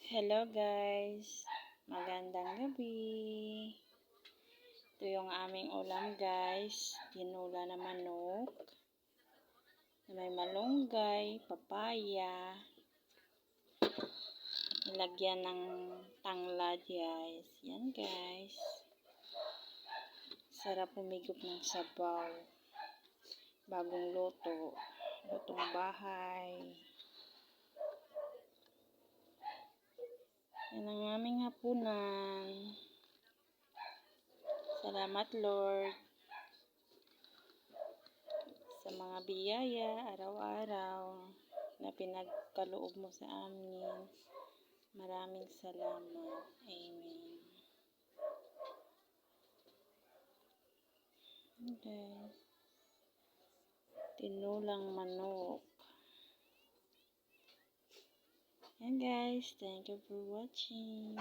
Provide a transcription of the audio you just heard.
Hello guys, magandang gabi. Ito yung aming ulam guys, tinula na manok, na may malunggay, papaya, nilagyan ng tanglad guys. Yan guys, sarap humigop ng sabaw, bagong luto, lutong bahay. Yan ang aming hapunan. Salamat Lord sa mga biyaya araw-araw na pinagkaloob mo sa amin. Maraming salamat. Amen. Okay. Tinulang manok. Yan guys, thank you for watching.